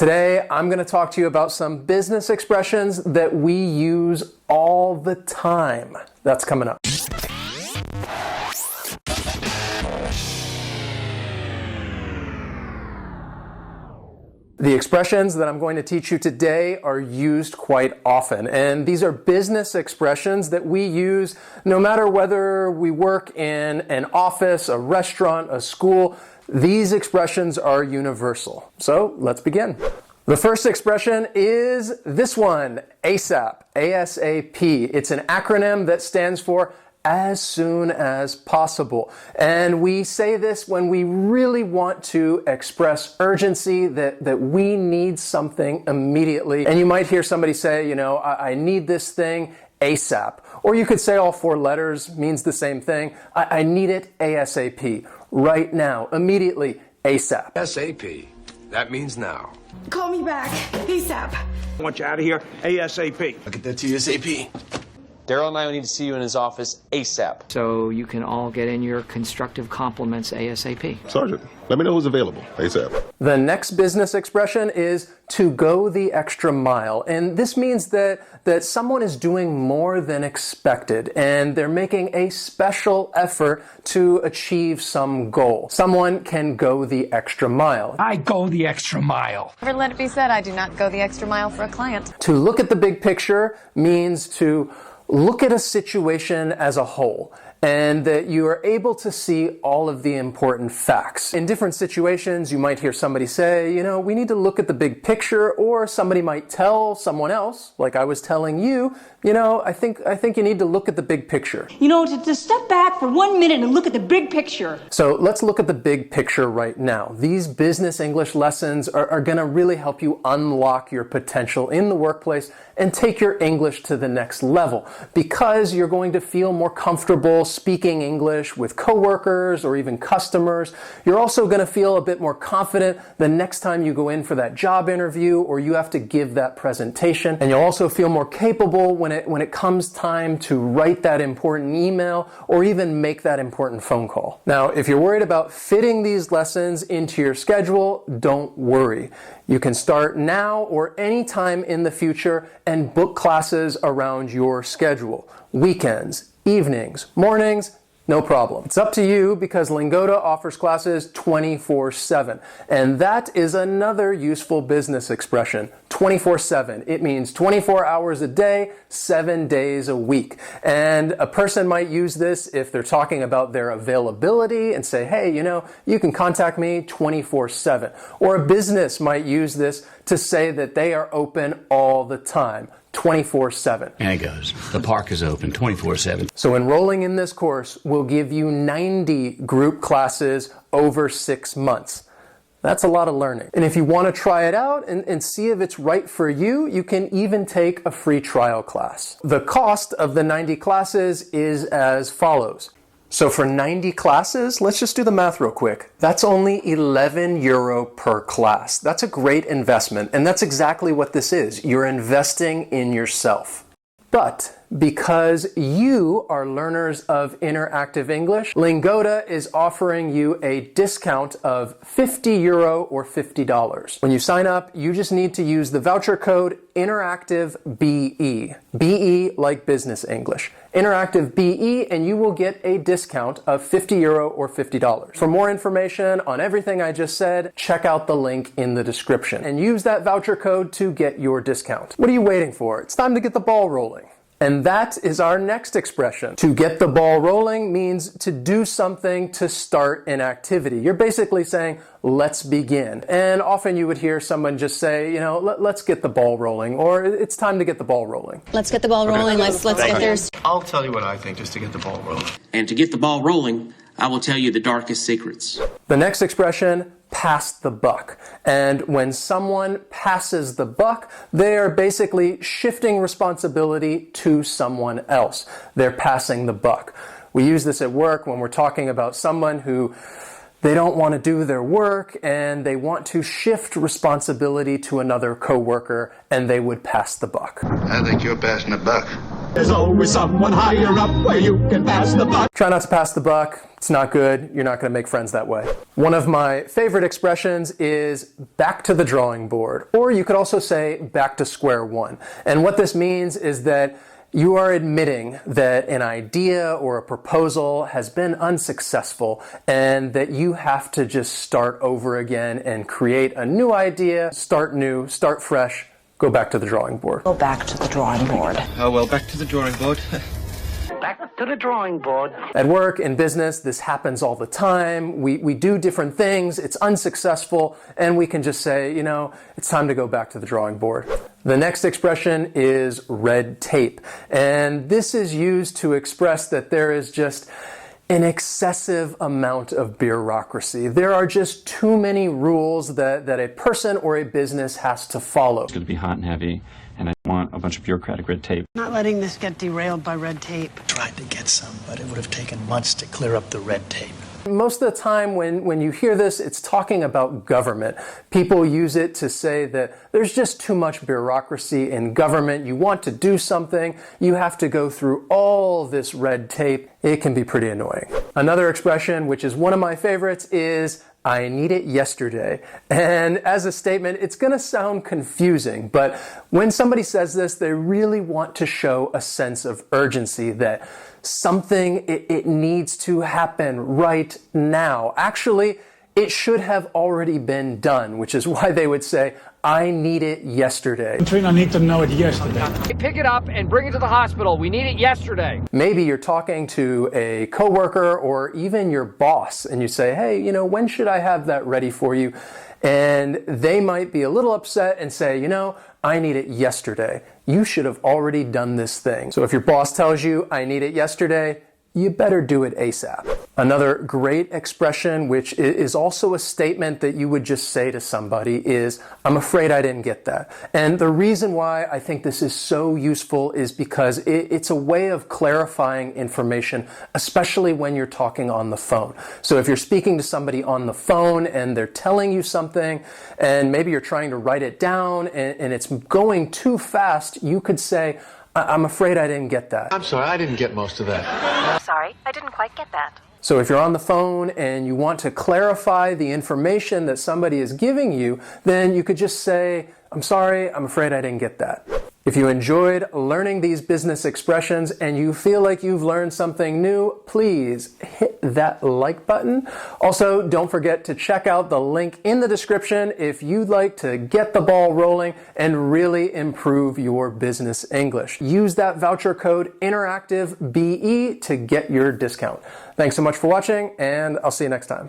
Today, I'm going to talk to you about some business expressions that we use all the time. That's coming up. The expressions that I'm going to teach you today are used quite often, and these are business expressions that we use no matter whether we work in an office, a restaurant, a school. These expressions are universal. So let's begin. The first expression is this one, ASAP, ASAP. It's an acronym that stands for as soon as possible. And we say this when we really want to express urgency, that we need something immediately. And you might hear somebody say, I need this thing ASAP. Or you could say all four letters means the same thing. I need it ASAP. Right now, immediately, ASAP. ASAP. That means now. Call me back, ASAP. I want you out of here ASAP. I'll get that to you ASAP. Daryl and I will need to see you in his office ASAP. So you can all get in your constructive compliments ASAP. Sergeant, let me know who's available ASAP. The next business expression is to go the extra mile. And this means that someone is doing more than expected and they're making a special effort to achieve some goal. Someone can go the extra mile. I go the extra mile. Never let it be said, I do not go the extra mile for a client. To look at the big picture means to look at a situation as a whole, and that you are able to see all of the important facts. In different situations, you might hear somebody say, we need to look at the big picture, or somebody might tell someone else, like I was telling you, I think you need to look at the big picture. To step back for 1 minute and look at the big picture. So let's look at the big picture right now. These business English lessons are going to really help you unlock your potential in the workplace and take your English to the next level, because you're going to feel more comfortable speaking English with coworkers or even customers. You're also going to feel a bit more confident the next time you go in for that job interview or you have to give that presentation. And you'll also feel more capable when it comes time to write that important email or even make that important phone call. Now, if you're worried about fitting these lessons into your schedule, don't worry. You can start now or any time in the future and book classes around your schedule. Weekends, evenings, mornings, no problem. It's up to you, because Lingoda offers classes 24/7. And that is another useful business expression. 24/7. It means 24 hours a day, 7 days a week. And a person might use this if they're talking about their availability and say, hey, you can contact me 24/7. Or a business might use this to say that they are open all the time. 24/7. And it goes. The park is open 24/7. So enrolling in this course will give you 90 group classes over 6 months. That's a lot of learning. And if you want to try it out and see if it's right for you, you can even take a free trial class. The cost of the 90 classes is as follows. So for 90 classes, let's just do the math real quick. That's only €11 per class. That's a great investment, and that's exactly what this is. You're investing in yourself. But because you are learners of interactive English, Lingoda is offering you a discount of €50 or $50. When you sign up, you just need to use the voucher code InteractiveBE. BE like business English. InteractiveBE, and you will get a discount of €50 or $50. For more information on everything I just said, check out the link in the description and use that voucher code to get your discount. What are you waiting for? It's time to get the ball rolling. And that is our next expression. To get the ball rolling means to do something to start an activity. You're basically saying, let's begin. And often you would hear someone just say, let's get the ball rolling, or it's time to get the ball rolling. Let's get the ball rolling. Let's get there. I'll tell you what I think just to get the ball rolling. And to get the ball rolling, I will tell you the darkest secrets. The next expression, pass the buck. And when someone passes the buck, they are basically shifting responsibility to someone else. They're passing the buck. We use this at work when we're talking about someone who they don't want to do their work and they want to shift responsibility to another coworker, and they would pass the buck. I think you're passing the buck. There's always someone higher up where you can pass the buck. Try not to pass the buck. It's not good. You're not going to make friends that way. One of my favorite expressions is back to the drawing board, or you could also say back to square one. And what this means is that you are admitting that an idea or a proposal has been unsuccessful and that you have to just start over again and create a new idea, start new, start fresh, go back to the drawing board. Go back to the drawing board. Oh, well, back to the drawing board. Back to the drawing board. At work, in business, this happens all the time. We do different things, it's unsuccessful, and we can just say, you know, it's time to go back to the drawing board. The next expression is red tape, and this is used to express that there is just an excessive amount of bureaucracy. There are just too many rules that a person or a business has to follow. It's going to be hot and heavy, and I want a bunch of bureaucratic red tape. Not letting this get derailed by red tape. Tried to get some, but it would have taken months to clear up the red tape. Most of the time when you hear this, it's talking about government. People use it to say that there's just too much bureaucracy in government. You want to do something, you have to go through all this red tape. It can be pretty annoying. Another expression, which is one of my favorites, is I need it yesterday. And as a statement, it's going to sound confusing, but when somebody says this, they really want to show a sense of urgency that something, it needs to happen right now. Actually, it should have already been done, which is why they would say, I need it yesterday. I need to know it yesterday. Pick it up and bring it to the hospital. We need it yesterday. Maybe you're talking to a coworker or even your boss and you say, hey, you know, when should I have that ready for you? And they might be a little upset and say, you know, I need it yesterday. You should have already done this thing. So if your boss tells you, I need it yesterday, you better do it ASAP. Another great expression, which is also a statement that you would just say to somebody, is, I'm afraid I didn't get that. And the reason why I think this is so useful is because it's a way of clarifying information, especially when you're talking on the phone. So if you're speaking to somebody on the phone and they're telling you something, and maybe you're trying to write it down and it's going too fast, you could say, I'm afraid I didn't get that. I'm sorry, I didn't get most of that. Sorry, I didn't quite get that. So if you're on the phone and you want to clarify the information that somebody is giving you, then you could just say, I'm sorry, I'm afraid I didn't get that. If you enjoyed learning these business expressions and you feel like you've learned something new, please hit that like button. Also, don't forget to check out the link in the description if you'd like to get the ball rolling and really improve your business English. Use that voucher code InteractiveBE to get your discount. Thanks so much for watching, and I'll see you next time.